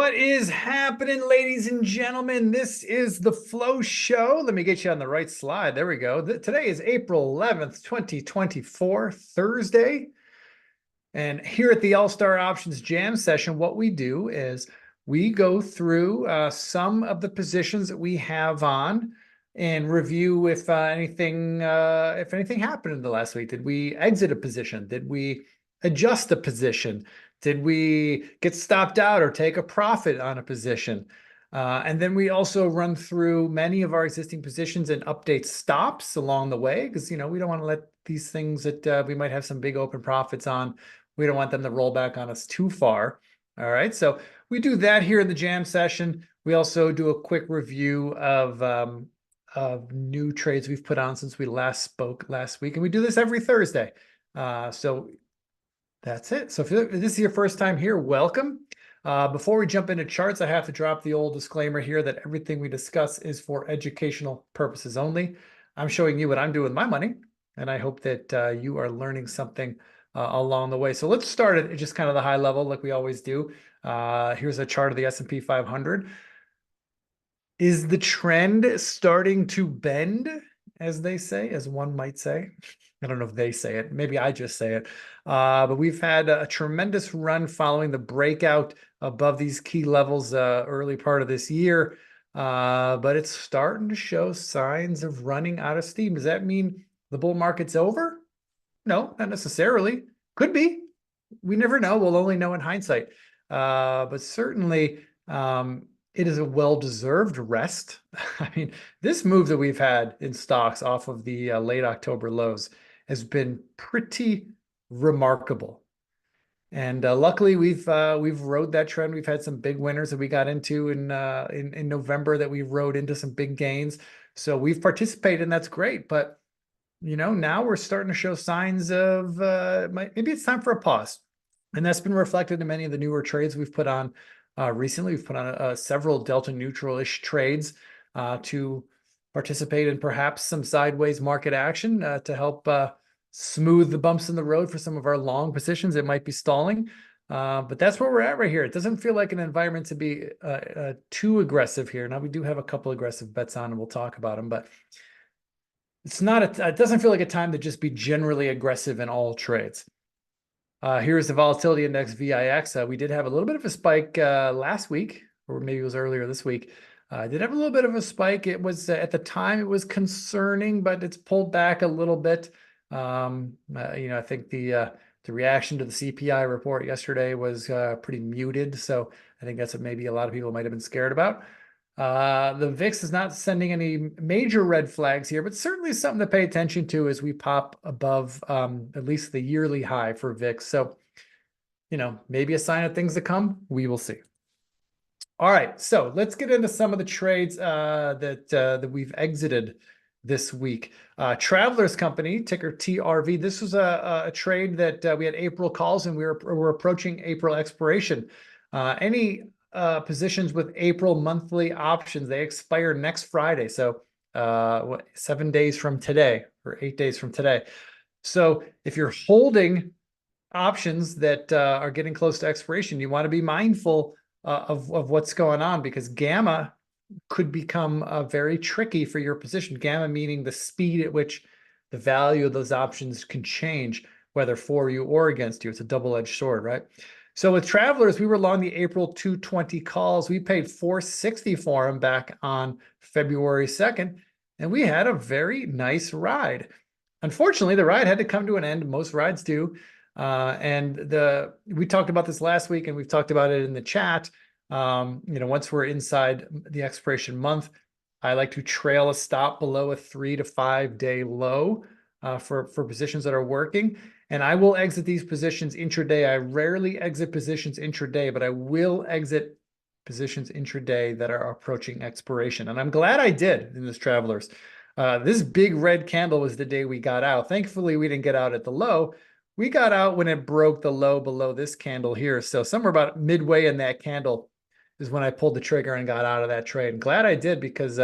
What is happening, ladies and gentlemen? This is the Flow Show. Let me get you on the right slide. There we go. Today is April 11th, 2024, Thursday. And here at the All-Star Options Jam session, what we do is we go through some of the positions that we have on and review if anything happened in the last week. Did we exit a position? Did we adjust a position? Did we get stopped out or take a profit on a position? And then we also run through many of our existing positions and update stops along the way because, we don't want to let these things that we might have some big open profits on. We don't want them to roll back on us too far. All right. So we do that here in the jam session. We also do a quick review of new trades we've put on since we last spoke last week. And we do this every Thursday. So that's it. So if this is your first time here, welcome. Before we jump into charts, I have to drop the old disclaimer here that everything we discuss is for educational purposes only. I'm showing you what I'm doing with my money, and I hope that you are learning something along the way. So let's start at just kind of the high level like we always do. Here's a chart of the S&P 500. Is the trend starting to bend, as they say, as one might say? I don't know if they say it. Maybe I just say it. But we've had a tremendous run following the breakout above these key levels early part of this year. But it's starting to show signs of running out of steam. Does that mean the bull market's over? No, not necessarily. Could be. We never know. We'll only know in hindsight. But certainly, it is a well-deserved rest. I mean, this move that we've had in stocks off of the late October lows has been pretty remarkable. And luckily, we've rode that trend. We've had some big winners that we got into in November that we rode into some big gains. So we've participated, and that's great. But now we're starting to show signs of maybe it's time for a pause. And that's been reflected in many of the newer trades we've put on recently. We've put on several delta neutral-ish trades to participate in perhaps some sideways market action to help smooth the bumps in the road for some of our long positions that might be stalling. But that's where we're at right here. It doesn't feel like an environment to be too aggressive here. Now, we do have a couple aggressive bets on, and we'll talk about them, but it doesn't feel like a time to just be generally aggressive in all trades. Here's the volatility index VIX. We did have a little bit of a spike last week, or maybe it was earlier this week. Did have a little bit of a spike. It was at the time it was concerning, but it's pulled back a little bit. I think the reaction to the CPI report yesterday was pretty muted. So I think that's what maybe a lot of people might have been scared about. The VIX is not sending any major red flags here, but certainly something to pay attention to as we pop above at least the yearly high for VIX. So, maybe a sign of things to come. We will see. All right, so let's get into some of the trades that we've exited this week. Travelers Company, ticker TRV. This was a trade that we had April calls, and we're approaching April expiration. Any positions with April monthly options, they expire next Friday. So 7 days from today or 8 days from today. So if you're holding options that are getting close to expiration, you want to be mindful of what's going on, because gamma could become very tricky for your position. Gamma meaning the speed at which the value of those options can change, whether for you or against you. It's a double-edged sword, right? So with Travelers, we were long the April 220 calls. We paid $460 for them back on February 2nd, and we had a very nice ride. Unfortunately, the ride had to come to an end. Most rides do. We talked about this last week, and we've talked about it in the chat. Once we're inside the expiration month, I like to trail a stop below a 3 to 5 day low for positions that are working. And I will exit these positions intraday. I rarely exit positions intraday, but I will exit positions intraday that are approaching expiration. And I'm glad I did in this Travelers. This big red candle was the day we got out. Thankfully, we didn't get out at the low. We got out when it broke the low below this candle here. So somewhere about midway in that candle is when I pulled the trigger and got out of that trade. Glad I did, because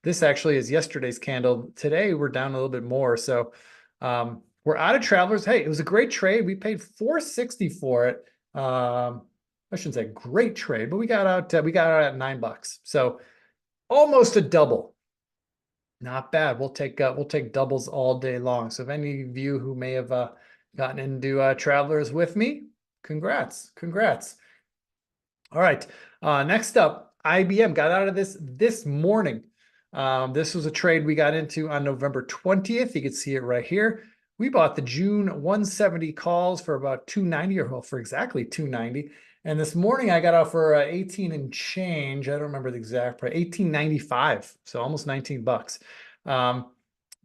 this actually is yesterday's candle. Today, we're down a little bit more. So we're out of Travelers. Hey, it was a great trade. We paid $460 for it. I shouldn't say great trade, but we got out at $9. So almost a double. Not bad. We'll take doubles all day long. So if any of you who may have gotten into Travelers with me, congrats. All right. Next up, IBM got out of this morning. This was a trade we got into on November 20th. You can see it right here. We bought the June 170 calls for about 290, or well, for exactly 290. And this morning I got out for 18 and change. I don't remember the exact price, 18.95. So almost $19.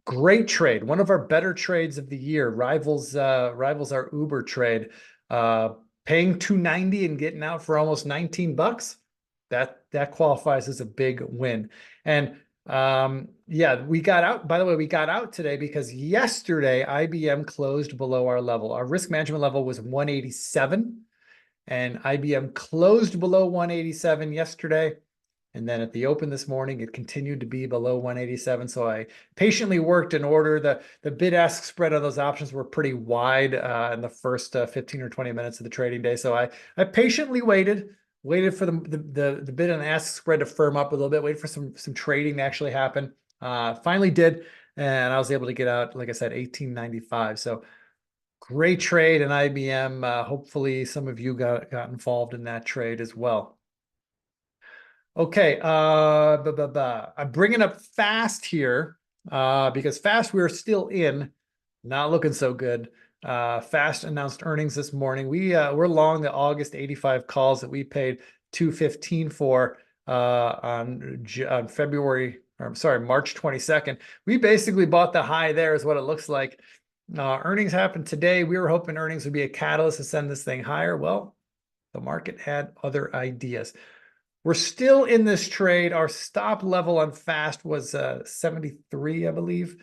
Great trade. One of our better trades of the year. Rivals our Uber trade. Paying 290 and getting out for almost $19. That qualifies as a big win. And yeah, we got out. By the way, we got out today because yesterday IBM closed below our level. Our risk management level was 187, and IBM closed below 187 yesterday. And then at the open this morning, it continued to be below 187. So I patiently worked in order. The bid-ask spread on those options were pretty wide in the first 15 or 20 minutes of the trading day. So I patiently waited for the bid and ask spread to firm up a little bit, waited for some trading to actually happen. Finally did, and I was able to get out, like I said, 18.95. So great trade in IBM. Hopefully some of you got involved in that trade as well. Okay, I'm bringing up Fast here because Fast we're still in, not looking so good. Fast announced earnings this morning. We're long the August 85 calls that we paid 215 for on February, or I'm sorry, March 22nd. We basically bought the high there is what it looks like. Earnings happened today. We were hoping earnings would be a catalyst to send this thing higher. Well, the market had other ideas. We're still in this trade. Our stop level on Fast was 73, I believe.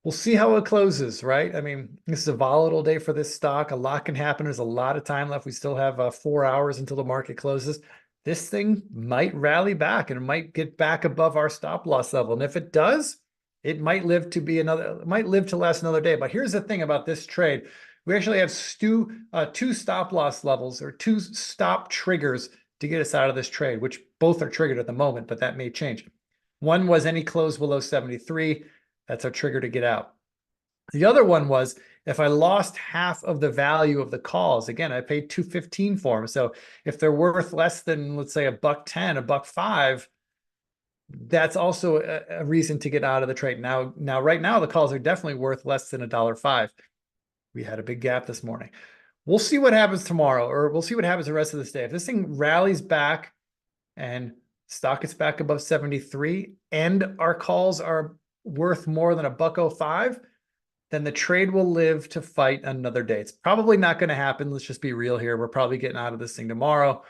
We'll see how it closes, right? I mean, this is a volatile day for this stock. A lot can happen. There's a lot of time left. We still have 4 hours until the market closes. This thing might rally back and it might get back above our stop loss level. And if it does, it might live to last another day. But here's the thing about this trade. We actually have two stop loss levels, or two stop triggers to get us out of this trade, which both are triggered at the moment, but that may change. One was any close below 73. That's our trigger to get out. The other one was if I lost half of the value of the calls. Again, I paid 215 for them. So if they're worth less than, let's say, $1.10, $1.05, that's also a reason to get out of the trade. Now, right now, the calls are definitely worth less than $1.05. We had a big gap this morning. We'll see what happens tomorrow, or we'll see what happens the rest of this day. If this thing rallies back and stock gets back above 73 and our calls are worth more than $1.05, then the trade will live to fight another day. It's probably not going to happen. Let's just be real here. We're probably getting out of this thing tomorrow.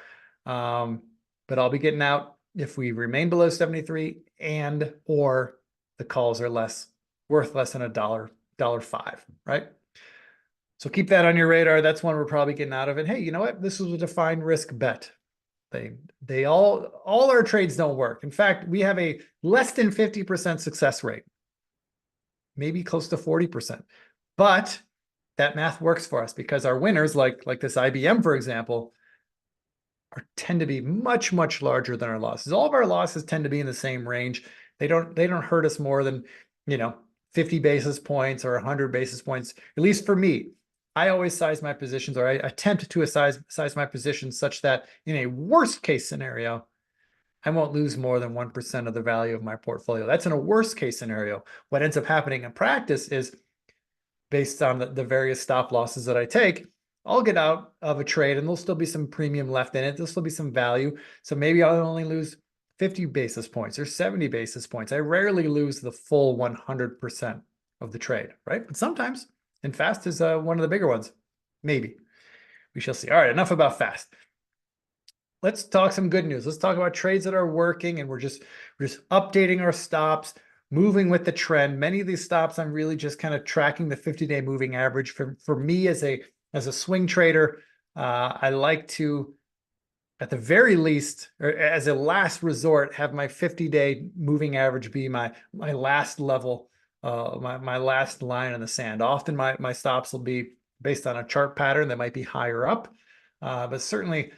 But I'll be getting out if we remain below 73 and or the calls are worth less than $1.05, right? So keep that on your radar. That's one we're probably getting out of it. Hey, you know what? This was a defined risk bet. They all our trades don't work. In fact, we have a less than 50% success rate, maybe close to 40%. But that math works for us because our winners, like this IBM, for example, tend to be much, much larger than our losses. All of our losses tend to be in the same range. They don't hurt us more than, 50 basis points or 100 basis points, at least for me. I always size my positions, or I attempt to size my positions such that in a worst case scenario, I won't lose more than 1% of the value of my portfolio. That's in a worst case scenario. What ends up happening in practice is based on the various stop losses that I take, I'll get out of a trade and there'll still be some premium left in it. There'll still be some value. So maybe I'll only lose 50 basis points or 70 basis points. I rarely lose the full 100% of the trade, right? But sometimes. And Fast is one of the bigger ones. Maybe. We shall see. All right, enough about Fast. Let's talk some good news. Let's talk about trades that are working, and we're just updating our stops, moving with the trend. Many of these stops, I'm really just kind of tracking the 50-day moving average. For me as a swing trader, I like to, at the very least, or as a last resort, have my 50-day moving average be my last level. My last line in the sand. Often my stops will be based on a chart pattern that might be higher up, but certainly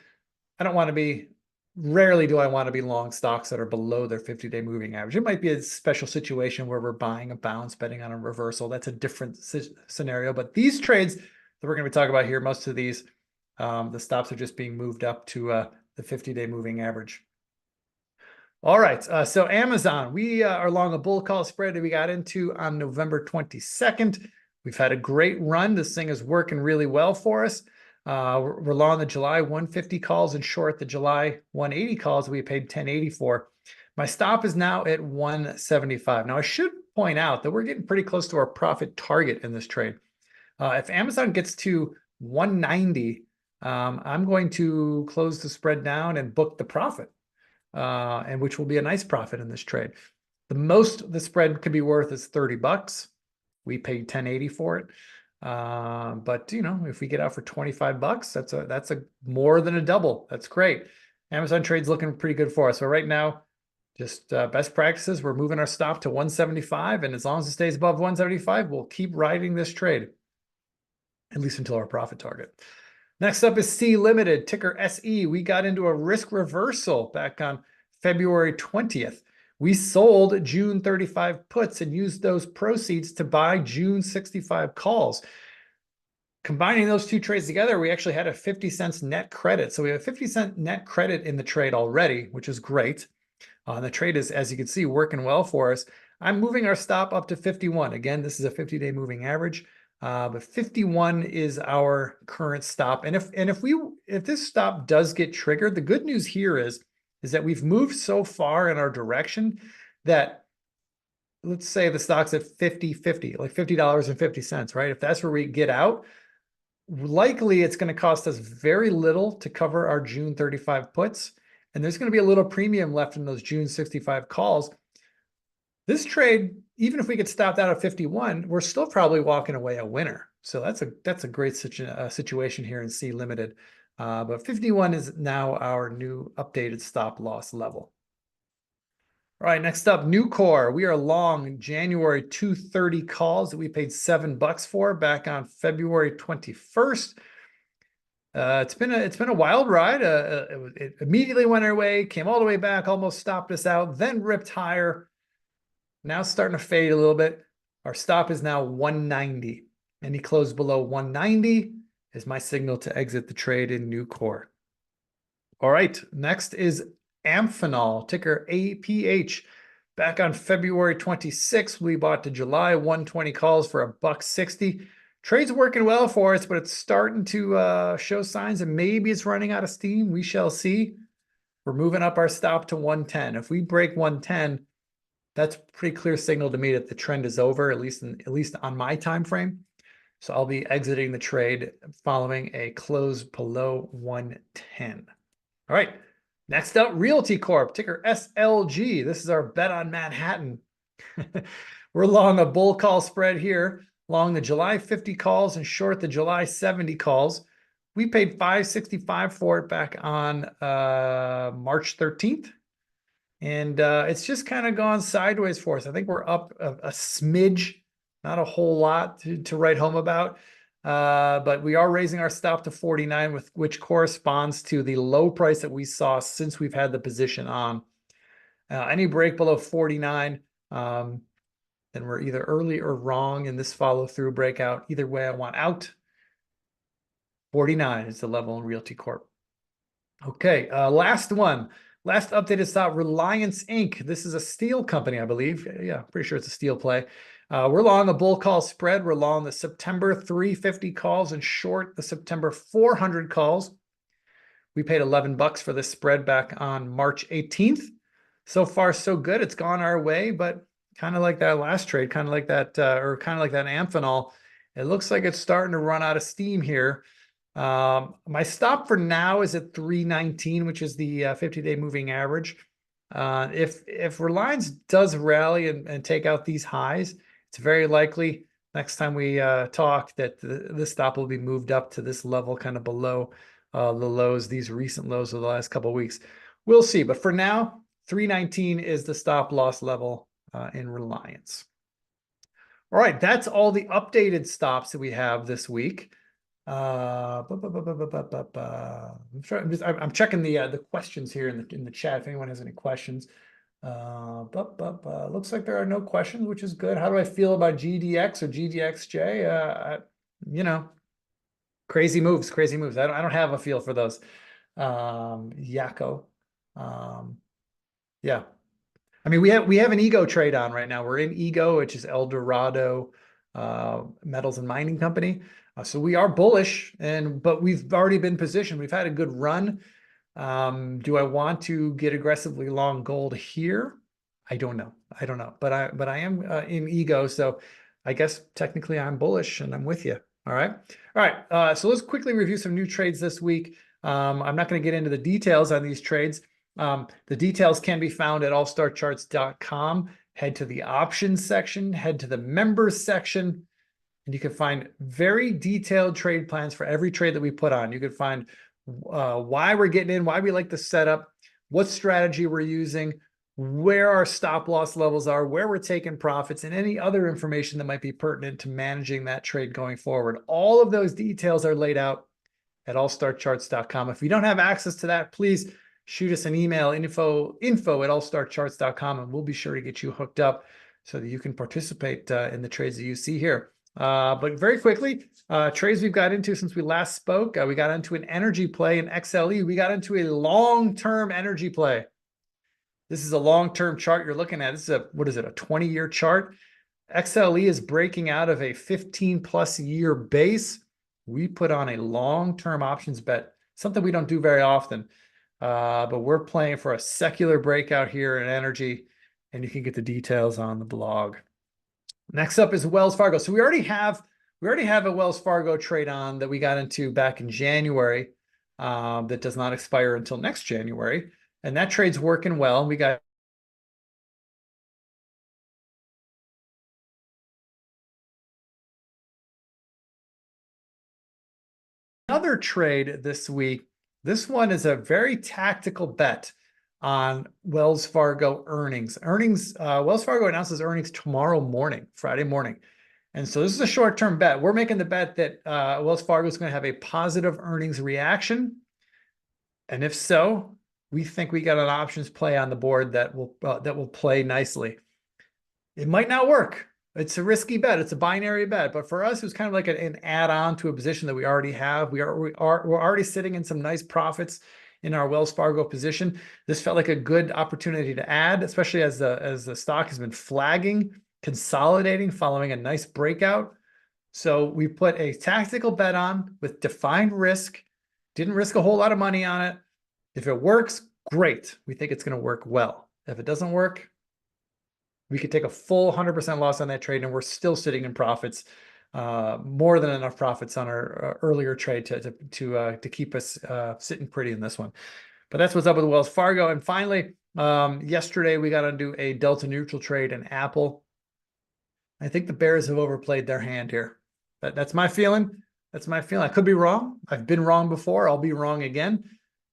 I don't want to be, rarely do I want to be long stocks that are below their 50-day moving average. It might be a special situation where we're buying a bounce, betting on a reversal. That's a different scenario. But these trades that we're going to be talking about here, most of these, the stops are just being moved up to the 50-day moving average. All right, so Amazon, we are long a bull call spread that we got into on November 22nd. We've had a great run. This thing is working really well for us. We're long the July 150 calls and short the July 180 calls we paid 1080 for. My stop is now at 175. Now, I should point out that we're getting pretty close to our profit target in this trade. If Amazon gets to 190, I'm going to close the spread down and book the profit. And which will be a nice profit in this trade. The most the spread could be worth is 30 bucks. We paid 1080 for it. But you know, if we get out for 25 bucks, that's a more than a double. That's great. Amazon trade's looking pretty good for us. So right now, just best practices, we're moving our stop to 175, and as long as it stays above 175, we'll keep riding this trade, at least until our profit target. Next up is C Limited, ticker SE. We got into a risk reversal back on February 20th. We sold June 35 puts and used those proceeds to buy June 65 calls. Combining those two trades together, we actually had a 50 cents net credit. So we have a 50-cent net credit in the trade already, which is great. The trade is, as you can see, working well for us. I'm moving our stop up to 51. Again, this is a 50-day moving average. But 51 is our current stop. And if this stop does get triggered, the good news here is that we've moved so far in our direction that, let's say the stock's at 50.50, like $50.50, right? If that's where we get out, likely it's going to cost us very little to cover our June 35 puts. And there's going to be a little premium left in those June 65 calls. This trade, even if we get stopped out at 51, we're still probably walking away a winner. So that's a great situation here in C Limited. But 51 is now our new updated stop loss level. All right, next up, Nucor. We are long January 230 calls that we paid $7 for back on February 21st. It's been a wild ride. It immediately went our way, came all the way back, almost stopped us out, then ripped higher. Now starting to fade a little bit. Our stop is now 190. Any close below 190 is my signal to exit the trade in Nucor. All right, next is Amphenol, ticker APH. Back on February 26th, we bought the July 120 calls for $1.60. Trade's working well for us, but it's starting to show signs that maybe it's running out of steam. We shall see. We're moving up our stop to 110. If we break 110, that's a pretty clear signal to me that the trend is over, at least on my time frame. So I'll be exiting the trade following a close below 110. All right, next up, Realty Corp, ticker SLG. This is our bet on Manhattan. We're long a bull call spread here, long the July 50 calls and short the July 70 calls. We paid $5.65 for it back on March 13th. And it's just kind of gone sideways for us. I think we're up a smidge, not a whole lot to write home about. But we are raising our stop to 49, which corresponds to the low price that we saw since we've had the position on. Any break below 49, then we're either early or wrong in this follow-through breakout. Either way, I want out. 49 is the level in Realty Corp. Okay, last one. Last updated stop, Reliance Inc. This is a steel company, I believe. Yeah, pretty sure it's a steel play. We're long a bull call spread. We're long the September 350 calls and short the September 400 calls. We paid $11 for this spread back on March 18th. So far, so good. It's gone our way, but kind of like that last trade, kind of like that Amphenol, it looks like it's starting to run out of steam here. My stop for now is at 319, which is the 50-day moving average. If Reliance does rally and take out these highs, it's very likely next time we talk that this stop will be moved up to this level, kind of below the lows, these recent lows of the last couple of weeks. We'll see. But for now, 319 is the stop loss level in Reliance. All right, that's all the updated stops that we have this week. I'm checking the questions here in the chat if anyone has any questions. Looks like there are no questions, which is good. How do I feel about GDX or GDXJ? You know, crazy moves, crazy moves. I don't have a feel for those. Yako. Yeah. I mean, we have an ego trade on right now. We're in ego, which is El Dorado Metals and Mining Company. So we are bullish, but we've already been positioned. We've had a good run. Do I want to get aggressively long gold here? I don't know. I don't know. But I am in ego, so I guess technically I'm bullish and I'm with you. All right. All right. So let's quickly review some new trades this week. I'm not going to get into the details on these trades. The details can be found at allstarcharts.com. Head to the options section, head to the members section, and you can find very detailed trade plans for every trade that we put on. You can find why we're getting in, why we like the setup, what strategy we're using, where our stop loss levels are, where we're taking profits, and any other information that might be pertinent to managing that trade going forward. All of those details are laid out at allstarcharts.com. If you don't have access to that, please shoot us an email, info at allstarcharts.com, and we'll be sure to get you hooked up so that you can participate in the trades that you see here. But very quickly, trades we've got into since we last spoke. We got into an energy play in XLE. We got into a long-term energy play. This is a long-term chart you're looking at. This is what is it, a 20-year chart? XLE is breaking out of a 15-plus year base. We put on a long-term options bet, something we don't do very often. But we're playing for a secular breakout here in energy, and you can get the details on the blog. Next up is Wells Fargo. So we already have a Wells Fargo trade on that we got into back in January that does not expire until next January. And that trade's working well. We got another trade this week. This one is a very tactical bet on Wells Fargo earnings. Wells Fargo announces earnings tomorrow morning, Friday morning. And so this is a short-term bet. We're making the bet that Wells Fargo is going to have a positive earnings reaction. And if so, we think we got an options play on the board that will play nicely. It might not work. It's a risky bet. It's a binary bet. But for us, it was kind of like an add-on to a position that we already have. We're already sitting in some nice profits in our Wells Fargo position. This felt like a good opportunity to add, especially as the stock has been flagging, consolidating, following a nice breakout. So we put a tactical bet on with defined risk. Didn't risk a whole lot of money on it. If it works, great. We think it's going to work well. If it doesn't work, we could take a full 100% loss on that trade, and we're still sitting in profits, more than enough profits on our earlier trade to keep us sitting pretty in this one. But that's what's up with Wells Fargo. And finally, yesterday we got to do a delta neutral trade in Apple. I think the bears have overplayed their hand here. That's my feeling. That's my feeling. I could be wrong. I've been wrong before. I'll be wrong again.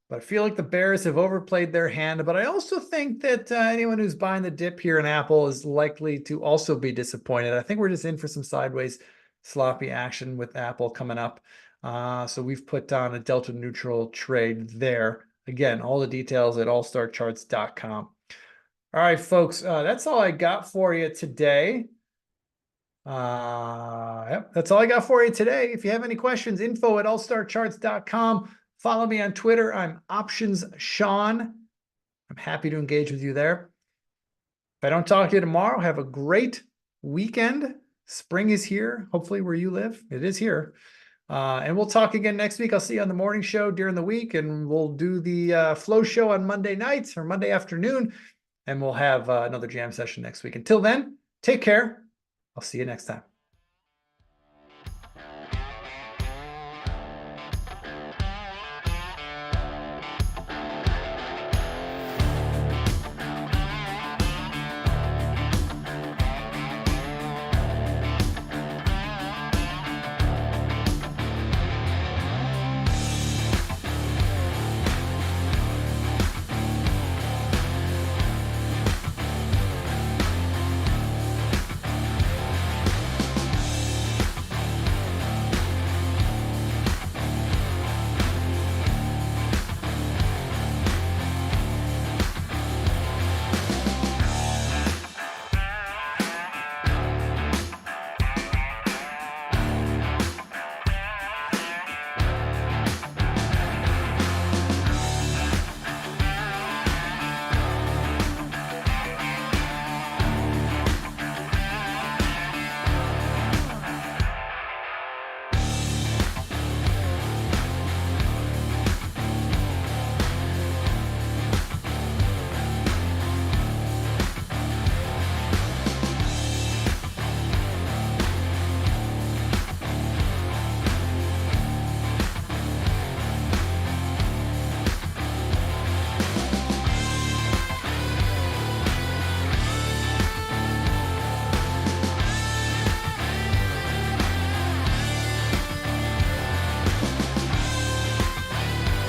But I feel like the bears have overplayed their hand. But I also think that anyone who's buying the dip here in Apple is likely to also be disappointed. I think we're just in for some sideways sloppy action with Apple coming up. So we've put on a delta neutral trade there. Again, all the details at allstarcharts.com. All right, folks, that's all I got for you today. Yep, that's all I got for you today. If you have any questions, info at allstarcharts.com. Follow me on Twitter. I'm Options Sean. I'm happy to engage with you there. If I don't talk to you tomorrow, have a great weekend. Spring is here, hopefully where you live. It is here. And we'll talk again next week. I'll see you on the morning show during the week, and we'll do the flow show on Monday nights or Monday afternoon, and we'll have another jam session next week. Until then, take care. I'll see you next time.